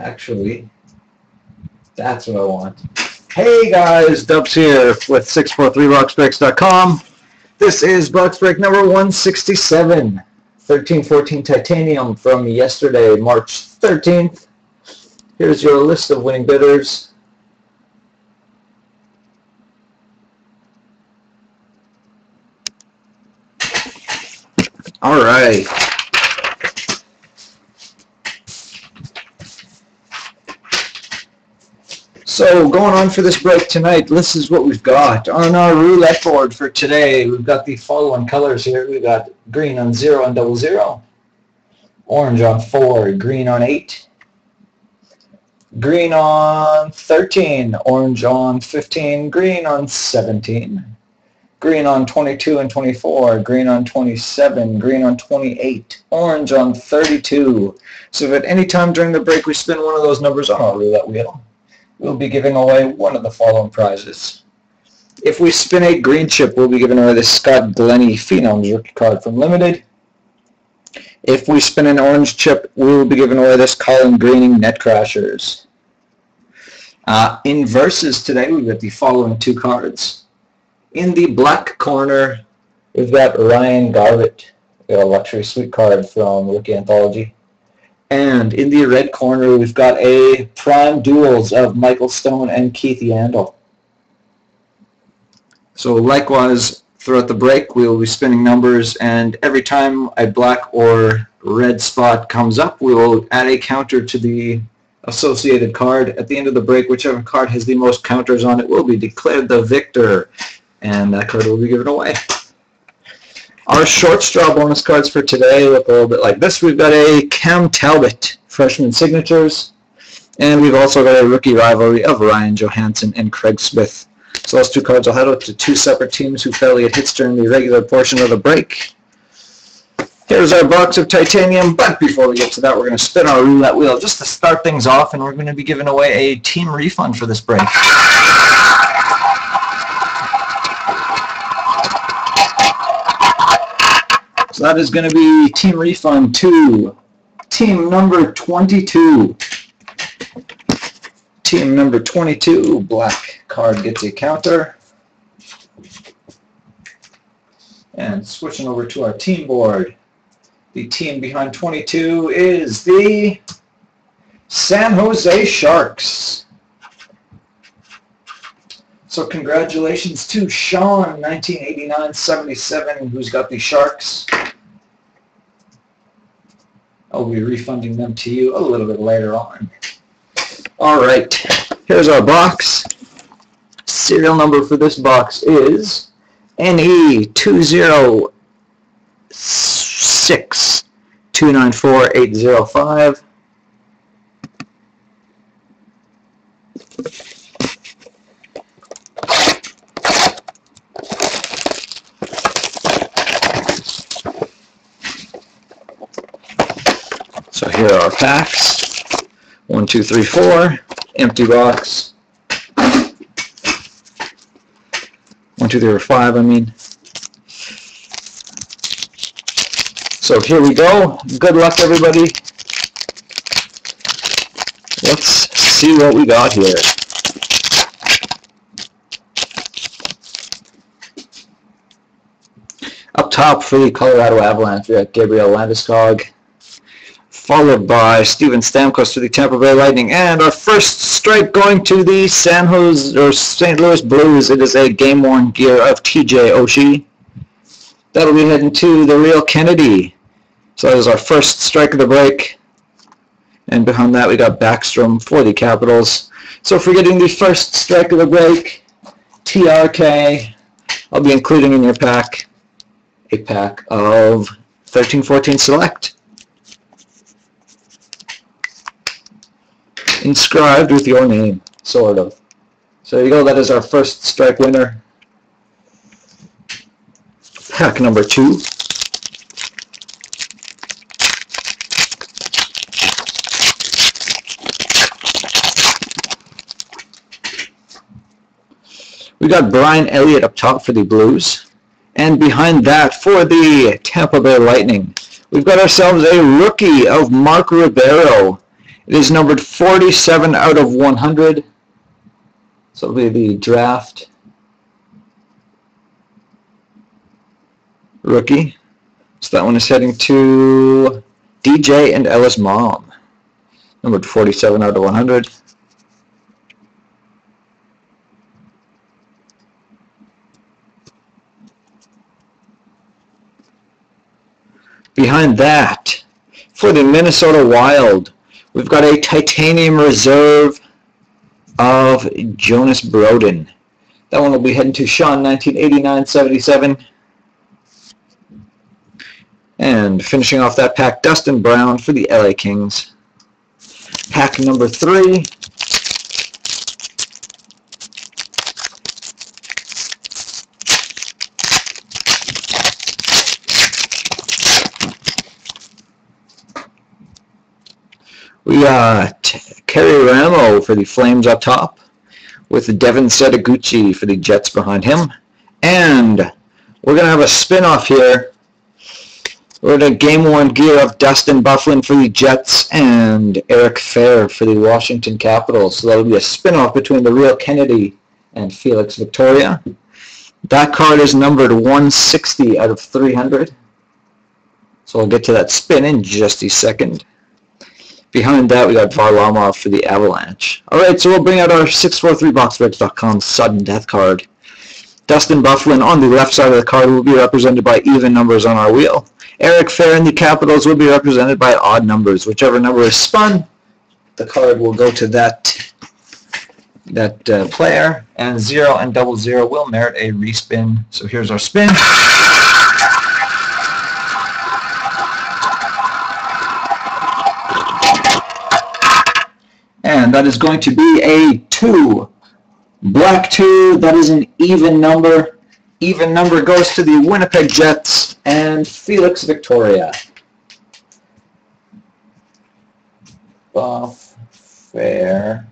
Actually, that's what I want. Hey guys, Dubs here with 643boxbreaks.com. This is box break number 167, 1314 titanium from yesterday, March 13th. Here's your list of winning bidders. All right. So going on for this break tonight, this is what we've got. On our roulette board for today, we've got the following colors here. We've got green on 0 and 00, orange on 4, green on 8, green on 13, orange on 15, green on 17, green on 22 and 24, green on 27, green on 28, orange on 32. So if at any time during the break we spin one of those numbers on our roulette wheel, we'll be giving away one of the following prizes. If we spin a green chip, we'll be giving away the Scott Glennie Phenoms rookie card from Limited. If we spin an orange chip, we will be giving away this Colin Greening Net Crashers. In verses today, we've got the following two cards. In the black corner, we've got Ryan Garvett, a luxury suite card from Rookie Anthology. And in the red corner, we've got a Prime Duels of Michael Stone and Keith Yandel. So likewise, throughout the break, we will be spinning numbers, and every time a black or red spot comes up, we will add a counter to the associated card. At the end of the break, whichever card has the most counters on it will be declared the victor, and that card will be given away. Our short straw bonus cards for today look a little bit like this. We've got a Cam Talbot freshman signatures, and we've also got a rookie rivalry of Ryan Johansson and Craig Smith. So those two cards will head out to two separate teams who fail to get hits during the regular portion of the break. Here's our box of titanium, but before we get to that, we're going to spin our roulette wheel just to start things off, and we're going to be giving away a team refund for this break. So that is going to be Team Refund to team number 22. Team number 22, black card gets a counter. And switching over to our team board, the team behind 22 is the San Jose Sharks. So congratulations to Sean, 1989-77, who's got the Sharks. I'll be refunding them to you a little bit later on. All right, here's our box. Serial number for this box is NE2062948805. So here are our packs. 1, 2, 3, 4. Empty box. 1, 2, 3, 4, 5, I mean. So here we go. Good luck, everybody. Let's see what we got here. Up top for the Colorado Avalanche, we got Gabriel Landeskog, followed by Steven Stamkos for the Tampa Bay Lightning, and our first strike going to the St. Louis Blues. It is a game-worn gear of TJ Oshie. That'll be heading to the Real Kennedy. So that is our first strike of the break. And behind that we got Backstrom for the Capitals. So for getting the first strike of the break, TRK, I'll be including in your pack a pack of 1314 Select, inscribed with your name, sort of. So there you go, that is our first strike winner. Pack number 2. We got Brian Elliott up top for the Blues. And behind that, for the Tampa Bay Lightning, we've got ourselves a rookie of Mark Ribeiro. It is numbered 47 out of 100. So it'll be the draft rookie. So that one is heading to DJ and Ella's mom. Numbered 47 out of 100. Behind that, for the Minnesota Wild, we've got a titanium reserve of Jonas Brodin. That one will be heading to Sean, 1989-77. And finishing off that pack, Dustin Brown for the LA Kings. Pack number 3. We got Kerry Ramo for the Flames up top, with Devin Setaguchi for the Jets behind him. And we're going to have a spin-off here. We're going to Game 1 gear up Dustin Byfuglien for the Jets and Eric Fair for the Washington Capitals. So that'll be a spin-off between the Real Kennedy and Felix Victoria. That card is numbered 160 out of 300. So we'll get to that spin in just a second. Behind that, we got Varlamov for the Avalanche. Alright, so we'll bring out our 643boxbreaks.com sudden death card. Dustin Byfuglien on the left side of the card will be represented by even numbers on our wheel. Eric Fair and the Capitals will be represented by odd numbers. Whichever number is spun, the card will go to that player, and 0 and 00 will merit a respin. So here's our spin. And that is going to be a 2. Black 2, that is an even number. Even number goes to the Winnipeg Jets and Felix Victoria. Buff, Fair,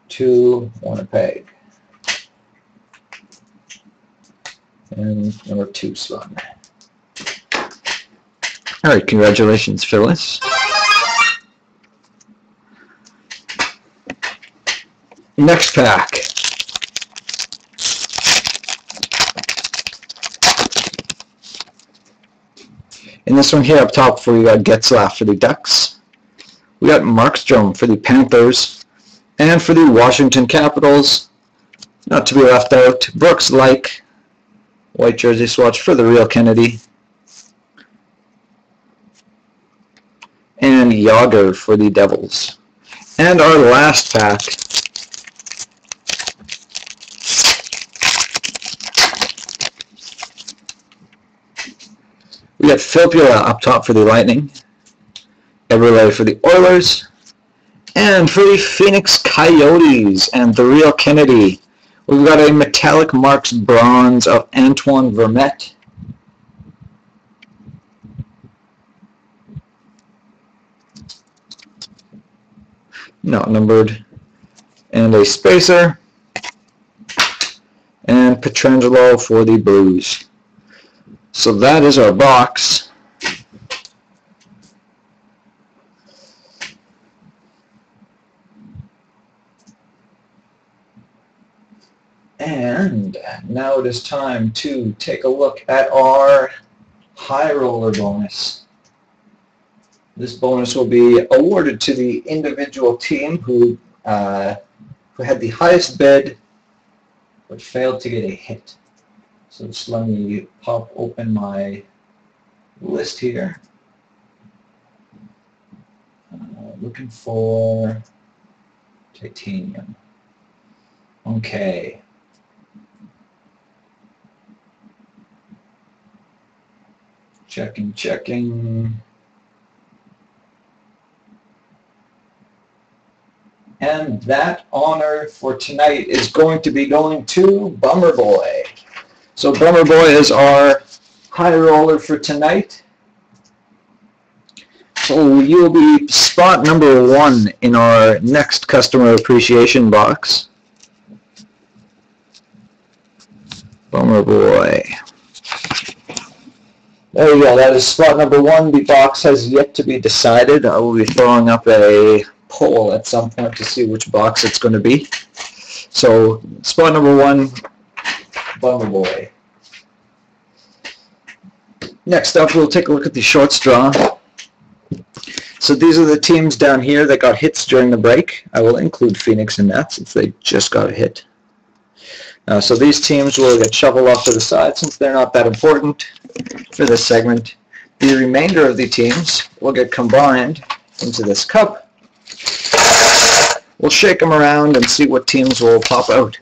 2, Winnipeg. And number 2 spun. Alright, congratulations, Phyllis. Next pack. In this one here up top, we got Getzlaf for the Ducks. We got Markstrom for the Panthers. And for the Washington Capitals, not to be left out, Brooks Laich, white jersey swatch for the Real Kennedy. And Yager for the Devils. And our last pack. We got Filppula up top for the Lightning, Eberle for the Oilers, and for the Phoenix Coyotes and the Real Kennedy, we've got a metallic marks bronze of Antoine Vermette. Not numbered, and a spacer, and Pietrangelo for the Blues. So that is our box. And now it is time to take a look at our high roller bonus. This bonus will be awarded to the individual team who had the highest bid but failed to get a hit. So just let me pop open my list here. Looking for titanium. Okay. Checking. And that honor for tonight is going to be going to Bummer Boy. So Bummer Boy is our high roller for tonight. So you'll be spot number 1 in our next customer appreciation box. Bummer Boy. There we go. That is spot number 1. The box has yet to be decided. I will be throwing up a poll at some point to see which box it's going to be. So spot number 1, Bumble Boy. Next up, we'll take a look at the short straw. So these are the teams down here that got hits during the break. I will include Phoenix in that since they just got a hit. So these teams will get shuffled off to the side since they're not that important for this segment. The remainder of the teams will get combined into this cup. We'll shake them around and see what teams will pop out.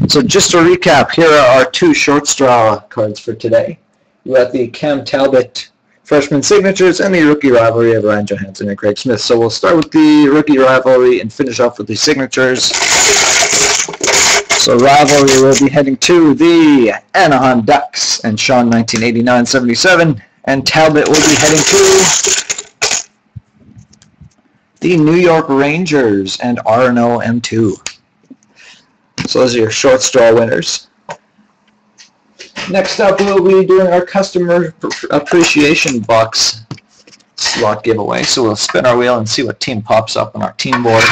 So just to recap, here are our 2 short straw cards for today. We got the Cam Talbot Freshman Signatures and the Rookie Rivalry of Ryan Johansson and Craig Smith. So we'll start with the Rookie Rivalry and finish off with the Signatures. So Rivalry will be heading to the Anaheim Ducks and Sean 1989-77, and Talbot will be heading to the New York Rangers and Arno M2. So those are your short straw winners. Next up, we'll be doing our customer appreciation box slot giveaway. So we'll spin our wheel and see what team pops up on our team board.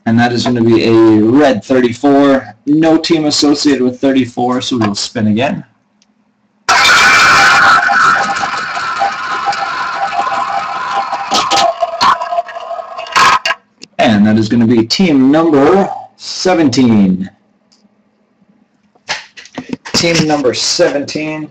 And that is going to be a red 34. No team associated with 34, so we'll spin again. And that is going to be team number 17. Team number 17.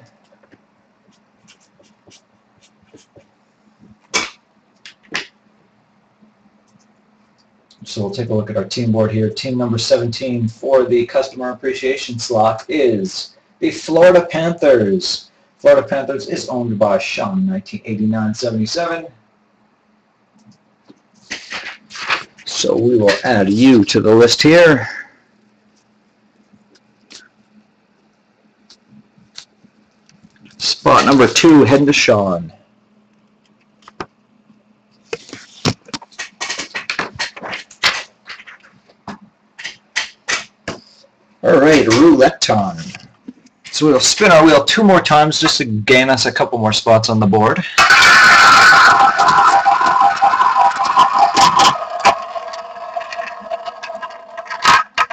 So we'll take a look at our team board here. Team number 17 for the customer appreciation slot is the Florida Panthers. Florida Panthers is owned by Sean 1989-77. So we will add you to the list here. Spot number 2 heading to Sean. Alright, roulette time. So we'll spin our wheel 2 more times just to gain us a couple more spots on the board.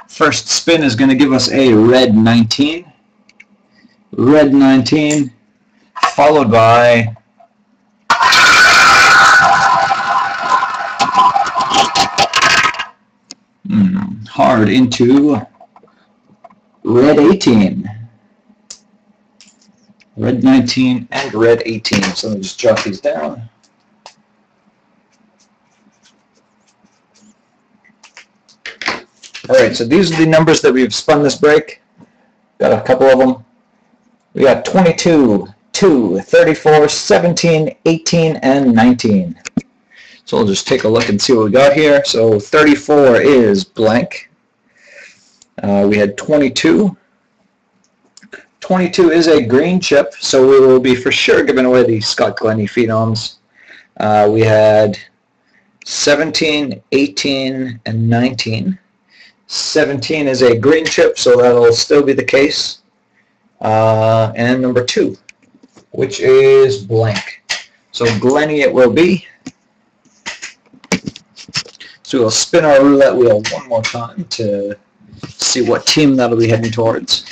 First spin is going to give us a red 19. Red 19, followed by hard into red 18. Red 19 and red 18. So let me just jot these down. Alright, so these are the numbers that we've spun this break. Got a couple of them. We got 22, 2, 34, 17, 18, and 19. So we'll just take a look and see what we got here. So 34 is blank. We had 22. 22 is a green chip, so we will be for sure giving away the Scott Glennie Phenoms. We had 17, 18, and 19. 17 is a green chip, so that'll still be the case. And number 2, which is blank. So Glennie it will be. So we'll spin our roulette wheel 1 more time to see what team that'll be heading towards.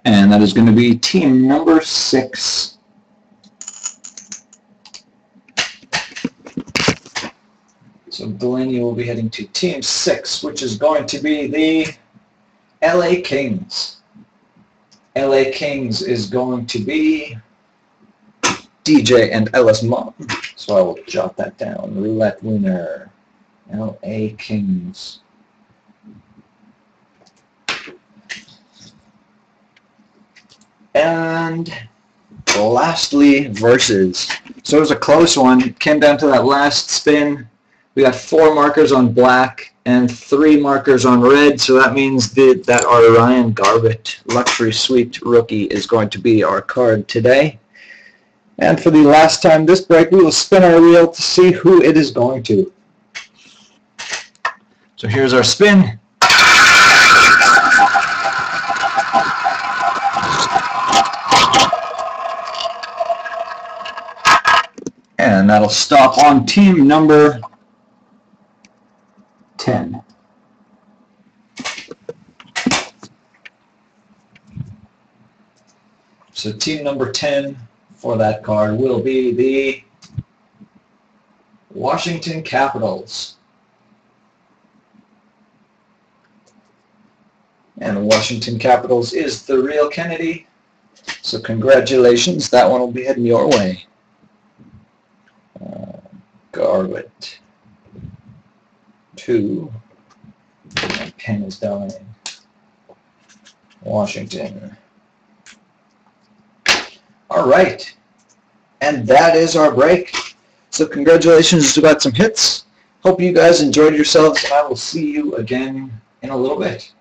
And that is going to be team number 6. So Glennie will be heading to team 6, which is going to be the LA Kings. LA Kings is going to be DJ and Ellis Mom. So I will jot that down. Roulette winner, LA Kings. And lastly, versus. So it was a close one. It came down to that last spin. We got 4 markers on black and 3 markers on red, so that means that our Ryan Garbutt Luxury Suite rookie is going to be our card today. And for the last time this break, we will spin our wheel to see who it is going to. So here's our spin. And that'll stop on team number 10. So team number 10 for that card will be the Washington Capitals. And the Washington Capitals is the real Kennedy. So congratulations, that one will be heading your way. Garbutt. 2. My pen is dying. Washington. All right. And that is our break. So congratulations, you got some hits. Hope you guys enjoyed yourselves, and I will see you again in a little bit.